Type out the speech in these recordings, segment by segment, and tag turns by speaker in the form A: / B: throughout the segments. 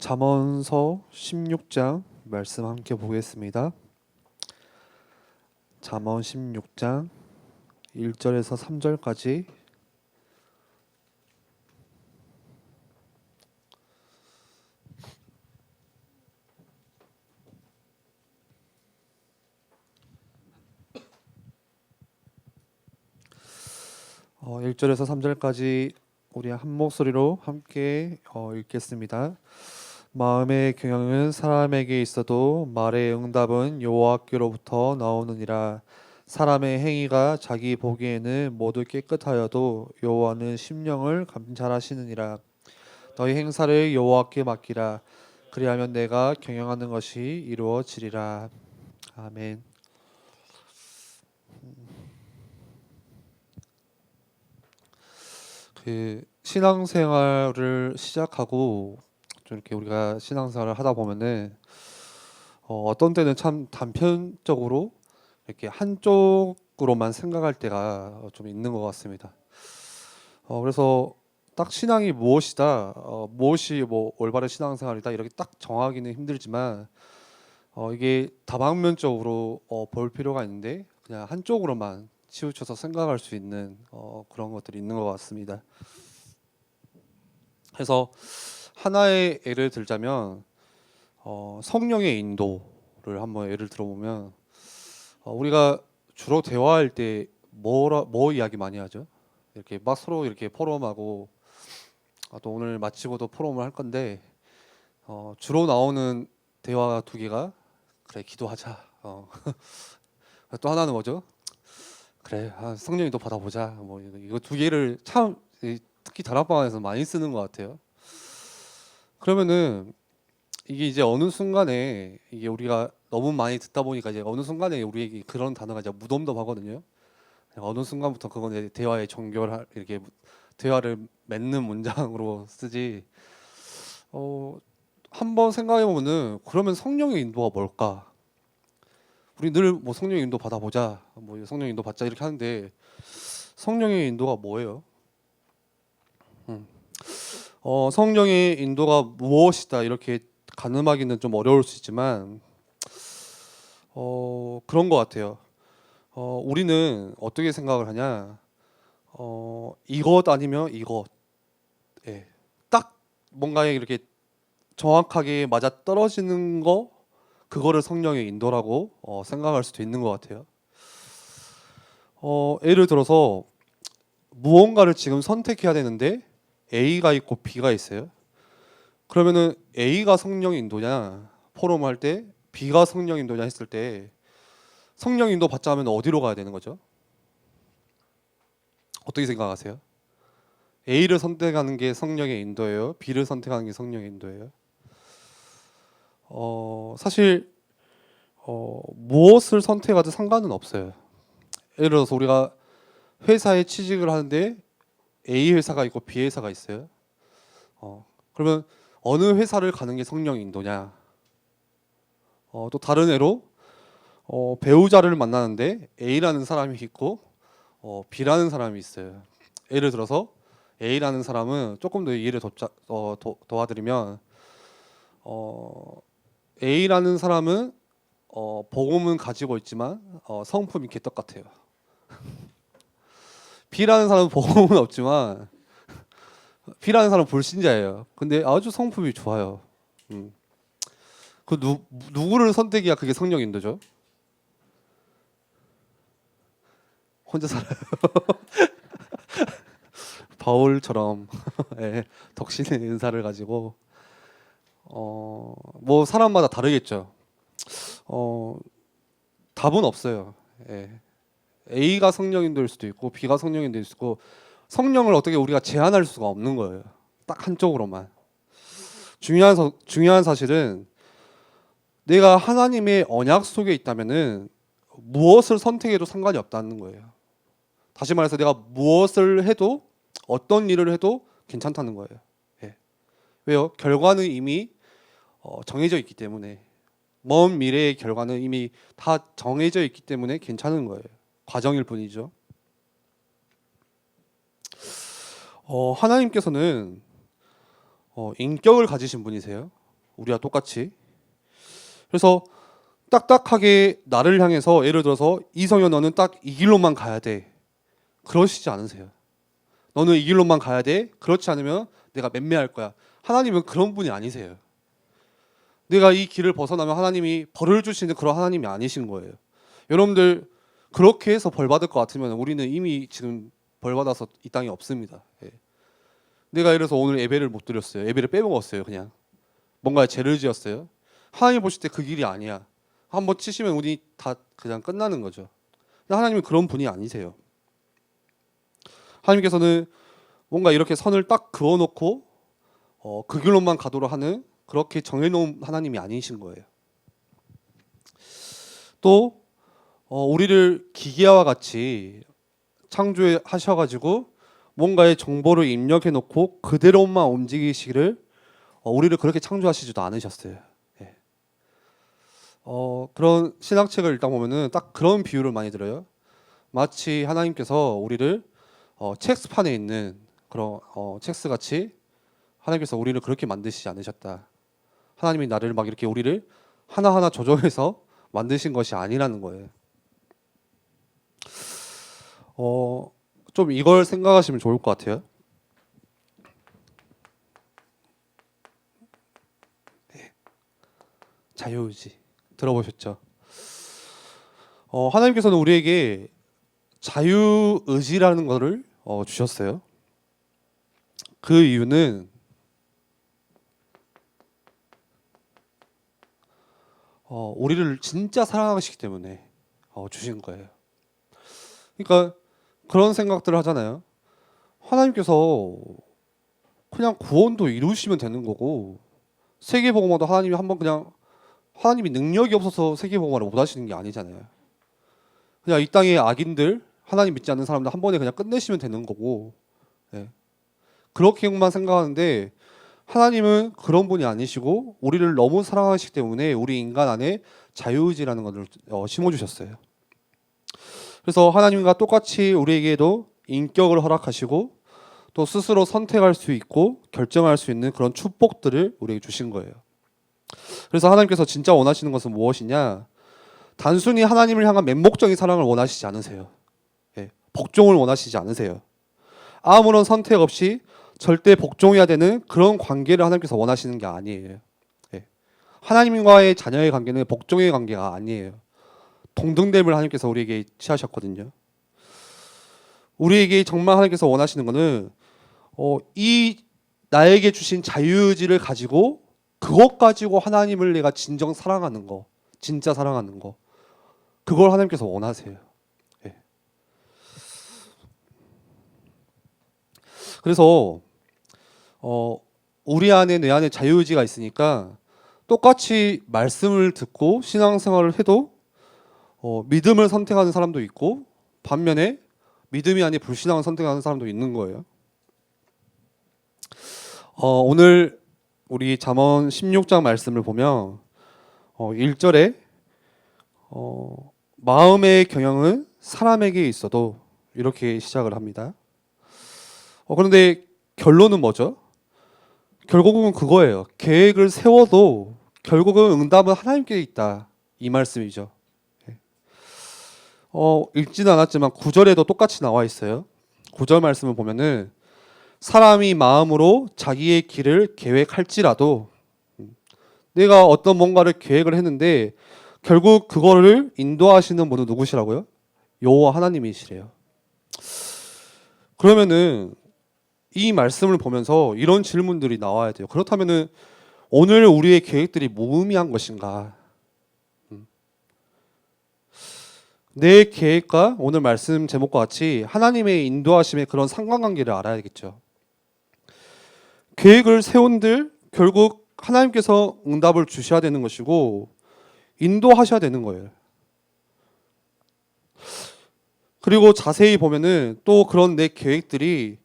A: 잠언서 16장 말씀 함께 보겠습니다. 잠언 16장 1절에서 3절까지. 어, 1절에서 3절까지 우리 한 목소리로 함께 읽겠습니다. 마음의 경영은 사람에게 있어도 말의 응답은 여호와께로부터 나오느니라. 사람의 행위가 자기 보기에는 모두 깨끗하여도 여호와는 심령을 감찰하시느니라. 너희 행사를 여호와께 맡기라. 그리하면 내가 경영하는 것이 이루어지리라. 아멘. 그 신앙생활을 시작하고 좀 이렇게 우리가 신앙생활을 하다 보면은 어떤 때는 참 단편적으로 이렇게 한쪽으로만 생각할 때가 좀 있는 것 같습니다. 그래서 딱 신앙이 무엇이다, 무엇이 뭐 올바른 신앙생활이다 이렇게 딱 정하기는 힘들지만 이게 다방면적으로 볼 필요가 있는데 그냥 한쪽으로만 치우쳐서 생각할 수 있는 그런 것들이 있는 것 같습니다. 그래서 하나의 예를 들자면 성령의 인도를 한번 예를 들어보면 우리가 주로 대화할 때 뭐 이야기 많이 하죠? 이렇게 막 서로 이렇게 포럼하고 또 오늘 마치고도 포럼을 할 건데 주로 나오는 대화 두 개가 그래 기도하자. 또 하나는 뭐죠? 그래 성령님도 받아보자. 뭐 이거 두 개를 참 특히 다락방에서 많이 쓰는 것 같아요. 그러면은 이게 이제 어느 순간에 이게 우리가 너무 많이 듣다 보니까 이제 어느 순간에 우리에게 그런 단어가 이제 무덤덤하거든요. 어느 순간부터 그건 이제 대화의 정결 이렇게 대화를 맺는 문장으로 쓰지. 한번 생각해 보면은 그러면 성령의 인도가 뭘까? 우리 늘 뭐 성령의 인도 받아보자, 뭐 성령의 인도 받자 이렇게 하는데 성령의 인도가 뭐예요? 성령의 인도가 무엇이다 이렇게 가늠하기는 좀 어려울 수 있지만 그런 것 같아요. 우리는 어떻게 생각을 하냐? 이것 아니면 이것, 예. 딱 뭔가에 이렇게 정확하게 맞아 떨어지는 거 그거를 성령의 인도라고 생각할 수도 있는 것 같아요. 예를 들어서 무언가를 지금 선택해야 되는데 A가 있고 B가 있어요. 그러면은 A가 성령 인도냐 포럼할 때 B가 성령 인도냐 했을 때 성령 인도 받자 하면 어디로 가야 되는 거죠? 어떻게 생각하세요? A를 선택하는 게 성령의 인도예요? B를 선택하는 게 성령의 인도예요? 사실 무엇을 선택하든 상관은 없어요. 예를 들어서 우리가 회사에 취직을 하는데 A 회사가 있고 B 회사가 있어요. 그러면 어느 회사를 가는 게 성령 인도냐? 또 다른 예로 배우자를 만나는데 A라는 사람이 있고 B라는 사람이 있어요. 예를 들어서 A라는 사람은 조금 더 이해를 도와드리면 A라는 사람은 복음은 가지고 있지만 성품이 개떡 같아요. B라는 사람은 복음은 없지만 B라는 사람은 불신자예요. 근데 아주 성품이 좋아요. 그 누구를 선택해야 그게 성령 인도죠? 혼자 살아요. 바울처럼 예, 덕신의 은사를 가지고 뭐 사람마다 다르겠죠. 어, 답은 없어요. 예. A가 성령인도일 수도 있고 B가 성령인도일 수도 있고 성령을 어떻게 우리가 제한할 수가 없는 거예요. 딱 한쪽으로만. 중요한 사실은 내가 하나님의 언약 속에 있다면은 무엇을 선택해도 상관이 없다는 거예요. 다시 말해서 내가 무엇을 해도 어떤 일을 해도 괜찮다는 거예요. 예. 왜요? 결과는 이미 정해져 있기 때문에 먼 미래의 결과는 이미 다 정해져 있기 때문에 괜찮은 거예요. 과정일 뿐이죠. 하나님께서는 인격을 가지신 분이세요. 우리와 똑같이. 그래서 딱딱하게 나를 향해서 예를 들어서 이성현 너는 딱 이 길로만 가야 돼. 그러시지 않으세요. 너는 이 길로만 가야 돼. 그렇지 않으면 내가 맴매할 거야. 하나님은 그런 분이 아니세요. 내가 이 길을 벗어나면 하나님이 벌을 주시는 그런 하나님이 아니신 거예요. 여러분들 그렇게 해서 벌 받을 것 같으면 우리는 이미 지금 벌 받아서 이 땅에 없습니다. 예. 내가 이래서 오늘 예배를 못 드렸어요. 예배를 빼먹었어요. 그냥 뭔가 죄를 지었어요. 하나님 보실 때 그 길이 아니야. 한번 치시면 우리 다 그냥 끝나는 거죠. 근데 하나님은 그런 분이 아니세요. 하나님께서는 뭔가 이렇게 선을 딱 그어놓고 그 길로만 가도록 하는 그렇게 정해놓은 하나님이 아니신 거예요. 또 우리를 기계와 같이 창조하셔가지고 뭔가의 정보를 입력해놓고 그대로만 움직이시기를 우리를 그렇게 창조하시지도 않으셨어요. 예. 그런 신학책을 읽다 보면은 딱 그런 비유를 많이 들어요. 마치 하나님께서 우리를 첵스판에 있는 그런 첵스 같이 하나님께서 우리를 그렇게 만드시지 않으셨다. 하나님이 나를 막 이렇게 우리를 하나하나 조정해서 만드신 것이 아니라는 거예요. 좀 이걸 생각하시면 좋을 것 같아요. 네. 자유의지 들어보셨죠? 하나님께서는 우리에게 자유의지라는 것을 주셨어요. 그 이유는 우리를 진짜 사랑하시기 때문에 주신 거예요. 그러니까 그런 생각들을 하잖아요. 하나님께서 그냥 구원도 이루시면 되는 거고 세계복음화도 하나님이 한번 그냥 하나님이 능력이 없어서 세계복음화를 못 하시는 게 아니잖아요. 그냥 이 땅의 악인들 하나님 믿지 않는 사람들 한 번에 그냥 끝내시면 되는 거고 예. 그렇게만 생각하는데 하나님은 그런 분이 아니시고 우리를 너무 사랑하시기 때문에 우리 인간 안에 자유의지라는 것을 심어주셨어요. 그래서 하나님과 똑같이 우리에게도 인격을 허락하시고 또 스스로 선택할 수 있고 결정할 수 있는 그런 축복들을 우리에게 주신 거예요. 그래서 하나님께서 진짜 원하시는 것은 무엇이냐? 단순히 하나님을 향한 맹목적인 사랑을 원하시지 않으세요. 예, 복종을 원하시지 않으세요. 아무런 선택 없이 절대 복종해야 되는 그런 관계를 하나님께서 원하시는 게 아니에요. 예, 하나님과의 자녀의 관계는 복종의 관계가 아니에요. 동등됨을 하나님께서 우리에게 취하셨거든요. 우리에게 정말 하나님께서 원하시는 것은 이 나에게 주신 자유의지를 가지고 그것 가지고 하나님을 내가 진정 사랑하는 거, 진짜 사랑하는 거, 그걸 하나님께서 원하세요. 예. 그래서 우리 안에 내 안에 자유의지가 있으니까 똑같이 말씀을 듣고 신앙생활을 해도 믿음을 선택하는 사람도 있고 반면에 믿음이 아닌 불신앙을 선택하는 사람도 있는 거예요. 오늘 우리 잠언 16장 말씀을 보면 1절에 마음의 경영은 사람에게 있어도 이렇게 시작을 합니다. 그런데 결론은 뭐죠? 결국은 그거예요. 계획을 세워도 결국은 응답은 하나님께 있다. 이 말씀이죠. 읽지는 않았지만 9절에도 똑같이 나와 있어요. 9절 말씀을 보면은 사람이 마음으로 자기의 길을 계획할지라도 내가 어떤 뭔가를 계획을 했는데 결국 그거를 인도하시는 분은 누구시라고요? 여호와 하나님이시래요. 그러면은 이 말씀을 보면서 이런 질문들이 나와야 돼요. 그렇다면은 오늘 우리의 계획들이 무의미한 것인가? 내 계획과 오늘 말씀 제목과 같이 하나님의 인도하심의 그런 상관관계를 알아야겠죠. 계획을 세운들 결국 하나님께서 응답을 주셔야 되는 것이고 인도하셔야 되는 거예요. 그리고 자세히 보면은 또 그런 내 계획들이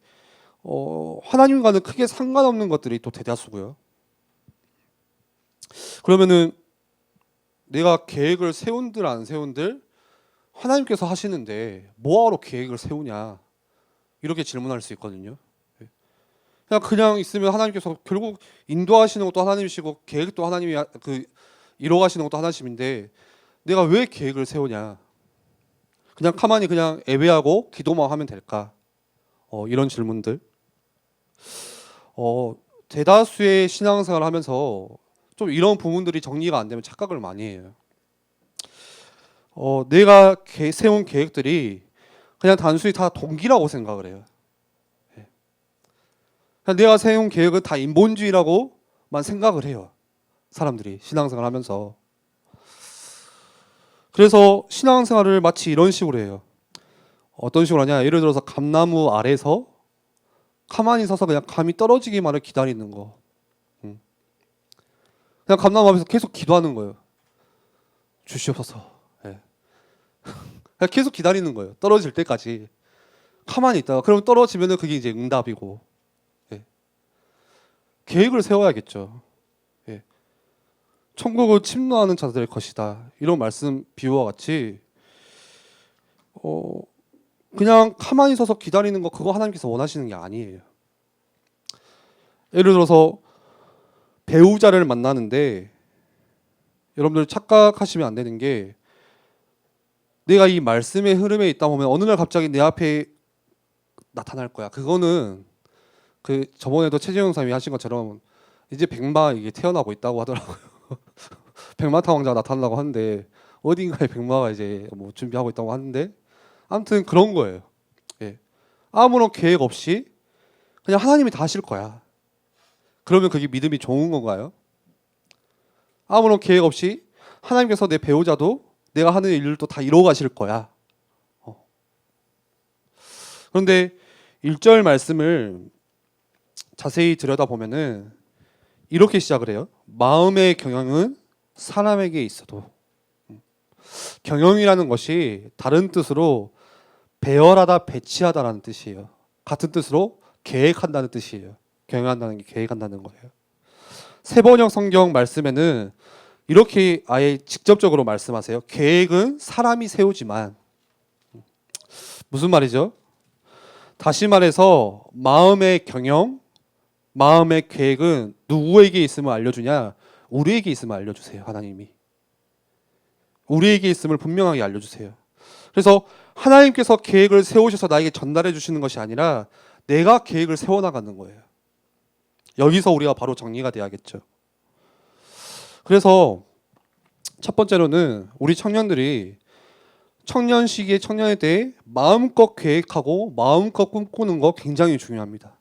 A: 하나님과는 크게 상관없는 것들이 또 대다수고요. 그러면은 내가 계획을 세운들 안 세운들 하나님께서 하시는데 뭐하러 계획을 세우냐 이렇게 질문할 수 있거든요. 그냥 있으면 하나님께서 결국 인도하시는 것도 하나님이시고 계획도 하나님이 이뤄가시는 것도 하나님인데 내가 왜 계획을 세우냐? 그냥 가만히 그냥 예배하고 기도만 하면 될까? 이런 질문들. 대다수의 신앙생활을 하면서 좀 이런 부분들이 정리가 안 되면 착각을 많이 해요. 내가 세운 계획들이 그냥 단순히 다 동기라고 생각을 해요. 그냥 내가 세운 계획은 다 인본주의라고만 생각을 해요. 사람들이 신앙생활을 하면서. 그래서 신앙생활을 마치 이런 식으로 해요. 어떤 식으로 하냐? 예를 들어서 감나무 아래서 가만히 서서 그냥 감이 떨어지기만을 기다리는 거. 그냥 감나무 앞에서 계속 기도하는 거예요. 주시옵소서. 예. 그냥 계속 기다리는 거예요. 떨어질 때까지. 가만히 있다가 그럼 떨어지면은 그게 이제 응답이고. 예. 계획을 세워야겠죠. 예. 천국을 침노하는 자들의 것이다. 이런 말씀 비유와 같이 그냥 가만히 서서 기다리는 거 그거 하나님께서 원하시는 게 아니에요. 예를 들어서 배우자를 만나는데 여러분들 착각하시면 안 되는 게 내가 이 말씀의 흐름에 있다 보면 어느 날 갑자기 내 앞에 나타날 거야. 그거는 저번에도 최재형 사님이 하신 것처럼 이제 백마 이게 태어나고 있다고 하더라고요. 백마타 왕자가 나타나려고 하는데 어딘가에 백마가 이제 뭐 준비하고 있다고 하는데 아무튼 그런 거예요. 예. 아무런 계획 없이 그냥 하나님이 다 하실 거야. 그러면 그게 믿음이 좋은 건가요? 아무런 계획 없이 하나님께서 내 배우자도 내가 하는 일도 다 이루어 가실 거야. 그런데 1절 말씀을 자세히 들여다보면은 이렇게 시작을 해요. 마음의 경영은 사람에게 있어도. 경영이라는 것이 다른 뜻으로 배열하다, 배치하다라는 뜻이에요. 같은 뜻으로 계획한다는 뜻이에요. 경영한다는 게 계획한다는 거예요. 세번역 성경 말씀에는 이렇게 아예 직접적으로 말씀하세요. 계획은 사람이 세우지만. 무슨 말이죠? 다시 말해서 마음의 경영, 마음의 계획은 누구에게 있음을 알려주냐? 우리에게 있음을 알려주세요. 하나님이. 우리에게 있음을 분명하게 알려주세요. 그래서 하나님께서 계획을 세우셔서 나에게 전달해 주시는 것이 아니라 내가 계획을 세워나가는 거예요. 여기서 우리가 바로 정리가 돼야겠죠. 그래서 첫 번째로는 우리 청년들이 청년 시기에 청년에 대해 마음껏 계획하고 마음껏 꿈꾸는 거 굉장히 중요합니다.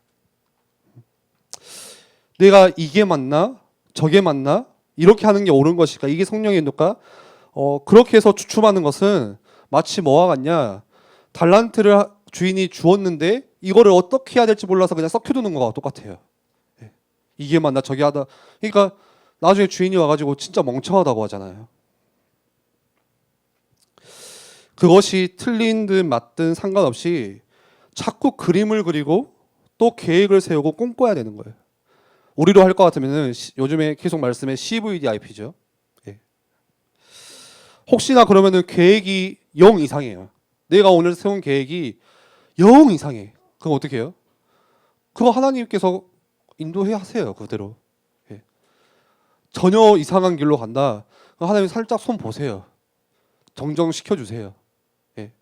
A: 내가 이게 맞나? 저게 맞나? 이렇게 하는 게 옳은 것일까? 이게 성령의 인도일까? 그렇게 해서 주춤하는 것은 마치 뭐와 같냐? 달란트를 주인이 주었는데 이거를 어떻게 해야 될지 몰라서 그냥 썩혀두는 거와 똑같아요. 이게 맞나? 저게 하다. 그러니까 나중에 주인이 와가지고 진짜 멍청하다고 하잖아요. 그것이 틀린 듯 맞든 상관없이 자꾸 그림을 그리고 또 계획을 세우고 꿈꿔야 되는 거예요. 우리로 할 것 같으면 요즘에 계속 말씀에 CVDIP죠. 예. 혹시나 그러면은 계획이 0 이상이에요. 내가 오늘 세운 계획이 0 이상해. 그럼 어떻게 해요? 그거 하나님께서 인도해 하세요. 그대로. 예. 전혀 이상한 길로 간다. 하나님 살짝 손 보세요. 정정시켜 주세요. 예.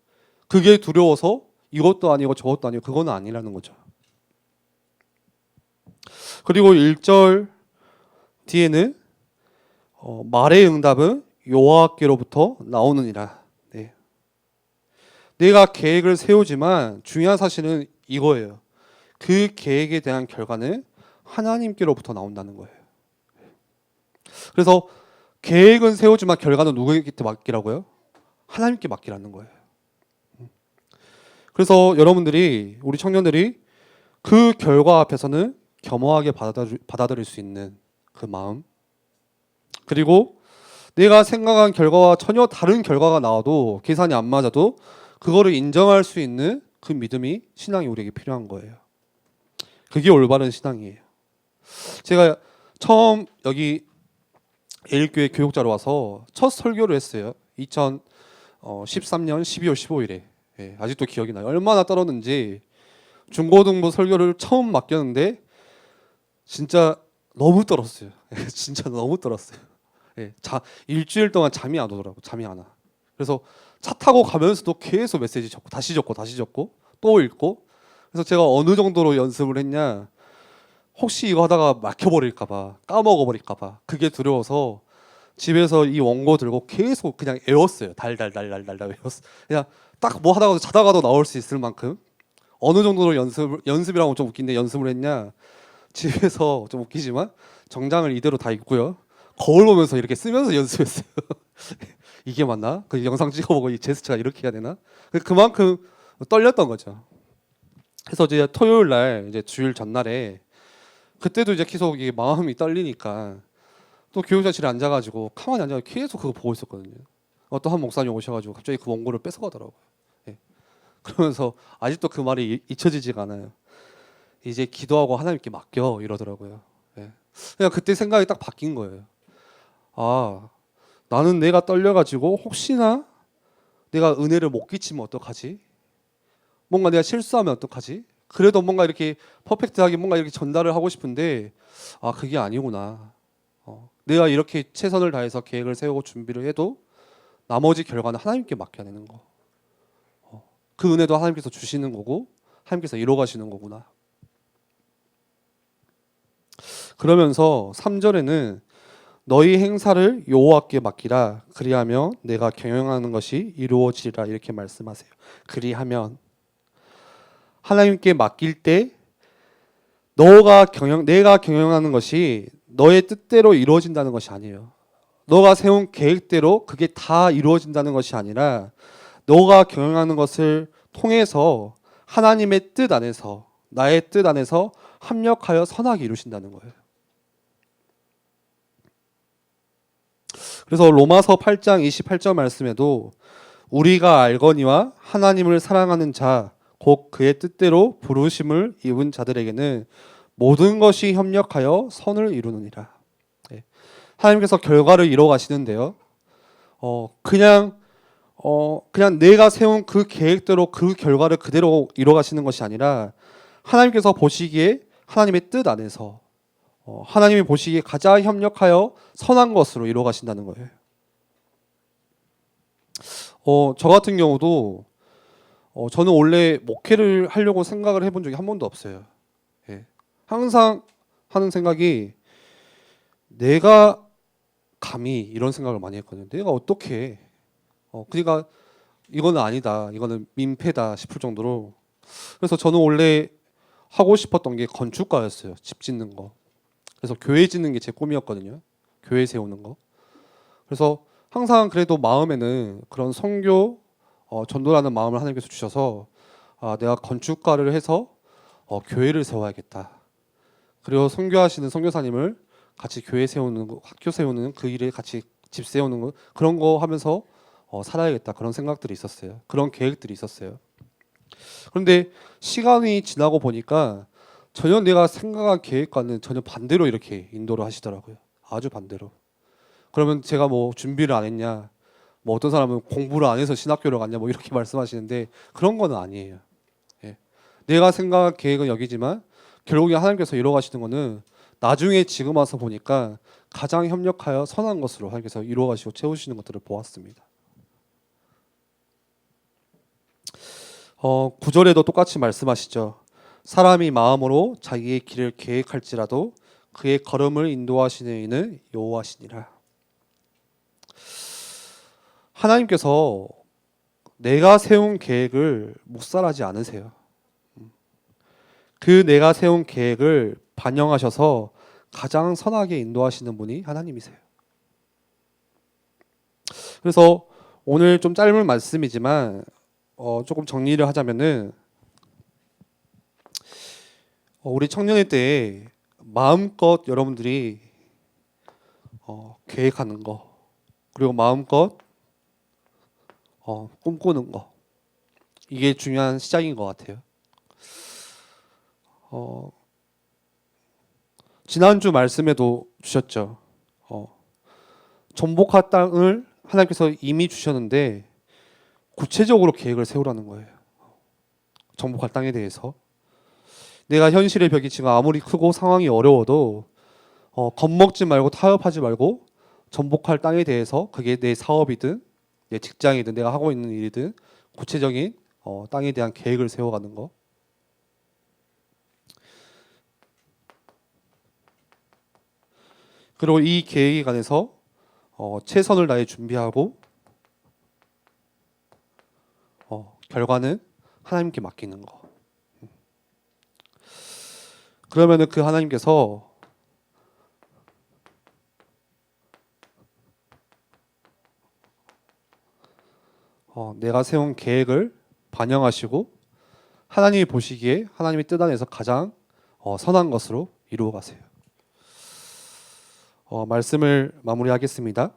A: 그게 두려워서 이것도 아니고 저것도 아니고 그거는 아니라는 거죠. 그리고 1절 뒤에는 말의 응답은 여호와께로부터 나오느니라. 네. 내가 계획을 세우지만 중요한 사실은 이거예요. 그 계획에 대한 결과는 하나님께로부터 나온다는 거예요. 그래서 계획은 세우지만 결과는 누구에게 맡기라고요? 하나님께 맡기라는 거예요. 그래서 여러분들이 우리 청년들이 그 결과 앞에서는 겸허하게 받아들일 수 있는 그 마음, 그리고 내가 생각한 결과와 전혀 다른 결과가 나와도 계산이 안 맞아도 그거를 인정할 수 있는 그 믿음이 신앙이 우리에게 필요한 거예요. 그게 올바른 신앙이에요. 제가 처음 여기 예일교회 교육자로 와서 첫 설교를 했어요. 2013년 12월 15일에. 예, 아직도 기억이 나요. 얼마나 떨었는지 중고등부 설교를 처음 맡겼는데 진짜 너무 떨었어요. 진짜 너무 떨었어요. 예, 일주일 동안 잠이 안 오더라고. 잠이 안 와. 그래서 차 타고 가면서도 계속 메시지 적고 다시 적고 다시 적고 또 읽고. 그래서 제가 어느 정도로 연습을 했냐? 혹시 이거 하다가 막혀버릴까 봐, 까먹어버릴까 봐 그게 두려워서 집에서 이 원고 들고 계속 그냥 외웠어요. 달달달달달달 외웠어. 그냥 딱 뭐 하다가도 자다가도 나올 수 있을 만큼 어느 정도로 연습이라고 좀 웃긴데 연습을 했냐? 집에서 좀 웃기지만 정장을 이대로 다 입고요. 거울 보면서 이렇게 쓰면서 연습했어요. 이게 맞나? 그 영상 찍어보고 이 제스처가 이렇게 해야 되나? 그만큼 떨렸던 거죠. 그래서 이제 토요일 날 이제 주일 전날에 그때도 이제 계속 이게 마음이 떨리니까 또 교육자실에 앉아가지고 가만히 앉아 계속 그거 보고 있었거든요. 어떤 한 목사님 오셔가지고 갑자기 그 원고를 뺏어가더라고요. 예. 그러면서 아직도 그 말이 잊혀지지가 않아요. 이제 기도하고 하나님께 맡겨 이러더라고요. 예. 그냥 그때 생각이 딱 바뀐 거예요. 아, 나는 내가 떨려가지고 혹시나 내가 은혜를 못 끼치면 어떡하지? 뭔가 내가 실수하면 어떡하지? 그래도 뭔가 이렇게 퍼펙트하게 뭔가 이렇게 전달을 하고 싶은데 아 그게 아니구나. 내가 이렇게 최선을 다해서 계획을 세우고 준비를 해도 나머지 결과는 하나님께 맡겨야 되는 거. 그 은혜도 하나님께서 주시는 거고 하나님께서 이뤄 가시는 거구나. 그러면서 3절에는 너희 행사를 여호와께 맡기라 그리하면 내가 경영하는 것이 이루어지리라 이렇게 말씀하세요. 그리하면 하나님께 맡길 때 내가 경영하는 것이 너의 뜻대로 이루어진다는 것이 아니에요. 너가 세운 계획대로 그게 다 이루어진다는 것이 아니라 너가 경영하는 것을 통해서 하나님의 뜻 안에서 나의 뜻 안에서 합력하여 선하게 이루신다는 거예요. 그래서 로마서 8장 28절 말씀에도 우리가 알거니와 하나님을 사랑하는 자 곧 그의 뜻대로 부르심을 입은 자들에게는 모든 것이 협력하여 선을 이루느니라. 하나님께서 결과를 이뤄 가시는데요. 그냥 내가 세운 그 계획대로 그 결과를 그대로 이뤄 가시는 것이 아니라 하나님께서 보시기에 하나님의 뜻 안에서 하나님이 보시기에 가장 협력하여 선한 것으로 이루어 가신다는 거예요. 저 같은 경우도 저는 원래 목회를 하려고 생각을 해본 적이 한 번도 없어요. 예. 항상 하는 생각이 내가 감히 이런 생각을 많이 했거든요. 내가 어떻게 그러니까 이거는 아니다. 이거는 민폐다 싶을 정도로. 그래서 저는 원래 하고 싶었던 게 건축가였어요. 집 짓는 거. 그래서 교회 짓는 게 제 꿈이었거든요. 교회 세우는 거. 그래서 항상 그래도 마음에는 그런 선교 전도라는 마음을 하나님께서 주셔서 내가 건축가를 해서 교회를 세워야겠다. 그리고 선교하시는 선교사님을 같이 교회 세우는 거, 학교 세우는 그 일에 같이 집 세우는 거 그런 거 하면서 살아야겠다. 그런 생각들이 있었어요. 그런 계획들이 있었어요. 그런데 시간이 지나고 보니까 전혀 내가 생각한 계획과는 전혀 반대로 이렇게 인도를 하시더라고요. 아주 반대로. 그러면 제가 뭐 준비를 안 했냐? 뭐 어떤 사람은 공부를 안 해서 신학교를 갔냐? 뭐 이렇게 말씀하시는데 그런 거는 아니에요. 예. 내가 생각한 계획은 여기지만 결국에 하나님께서 이루어 가시는 거는 나중에 지금 와서 보니까 가장 협력하여 선한 것으로 하나님께서 이루어 가시고 채우시는 것들을 보았습니다. 9절에도 똑같이 말씀하시죠. 사람이 마음으로 자기의 길을 계획할지라도 그의 걸음을 인도하시는 이는 여호와시니라. 하나님께서 내가 세운 계획을 묵살하지 않으세요. 그 내가 세운 계획을 반영하셔서 가장 선하게 인도하시는 분이 하나님이세요. 그래서 오늘 좀 짧은 말씀이지만 조금 정리를 하자면은 우리 청년회 때 마음껏 여러분들이 계획하는 거 그리고 마음껏 꿈꾸는 거 이게 중요한 시작인 것 같아요. 지난주 말씀에도 주셨죠. 전복한 땅을 하나님께서 이미 주셨는데 구체적으로 계획을 세우라는 거예요. 정복할 땅에 대해서. 내가 현실의 벽이 지금 아무리 크고 상황이 어려워도 겁먹지 말고 타협하지 말고 전복할 땅에 대해서 그게 내 사업이든 내 직장이든 내가 하고 있는 일이든 구체적인 땅에 대한 계획을 세워가는 거. 그리고 이 계획에 관해서 최선을 다해 준비하고 결과는 하나님께 맡기는 거. 그러면은 그 하나님께서 내가 세운 계획을 반영하시고 하나님이 보시기에 하나님의 뜻 안에서 가장 선한 것으로 이루어 가세요. 말씀을 마무리하겠습니다.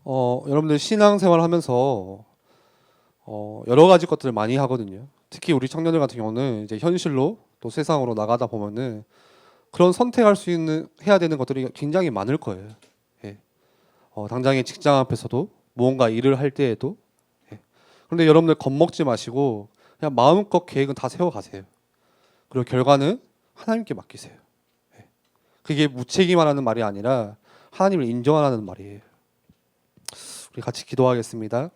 A: 여러분들 신앙생활 하면서 여러 가지 것들을 많이 하거든요. 특히 우리 청년들 같은 경우는 이제 현실로 또 세상으로 나가다 보면은 그런 선택할 수 있는 해야 되는 것들이 굉장히 많을 거예요. 예. 당장의 직장 앞에서도 무언가 일을 할 때에도. 예. 그런데 여러분들 겁먹지 마시고 그냥 마음껏 계획은 다 세워 가세요. 그리고 결과는 하나님께 맡기세요. 예. 그게 무책임하라는 말이 아니라 하나님을 인정하라는 말이에요. 우리 같이 기도하겠습니다.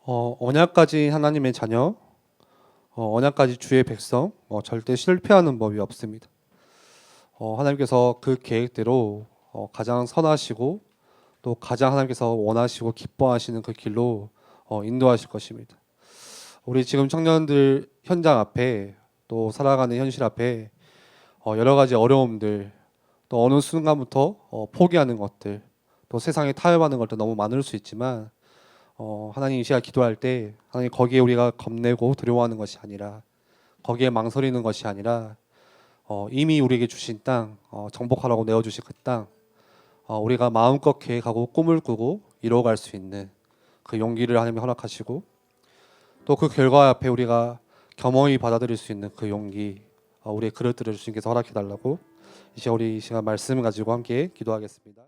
A: 언약까지 하나님의 자녀, 언약까지 주의 백성, 절대 실패하는 법이 없습니다. 하나님께서 그 계획대로 가장 선하시고 또 가장 하나님께서 원하시고 기뻐하시는 그 길로 인도하실 것입니다. 우리 지금 청년들 현장 앞에 또 살아가는 현실 앞에 여러 가지 어려움들 또 어느 순간부터 포기하는 것들 또 세상에 타협하는 것들 너무 많을 수 있지만 하나님 이 시간 기도할 때 하나님 거기에 우리가 겁내고 두려워하는 것이 아니라 거기에 망설이는 것이 아니라 이미 우리에게 주신 땅 정복하라고 내어주신 그 땅 우리가 마음껏 계획하고 꿈을 꾸고 이뤄갈 수 있는 그 용기를 하나님이 허락하시고 또 그 결과 앞에 우리가 겸허히 받아들일 수 있는 그 용기 우리의 그릇들을 주님께서 허락해 달라고 이제 우리 이 시간 말씀 가지고 함께 기도하겠습니다.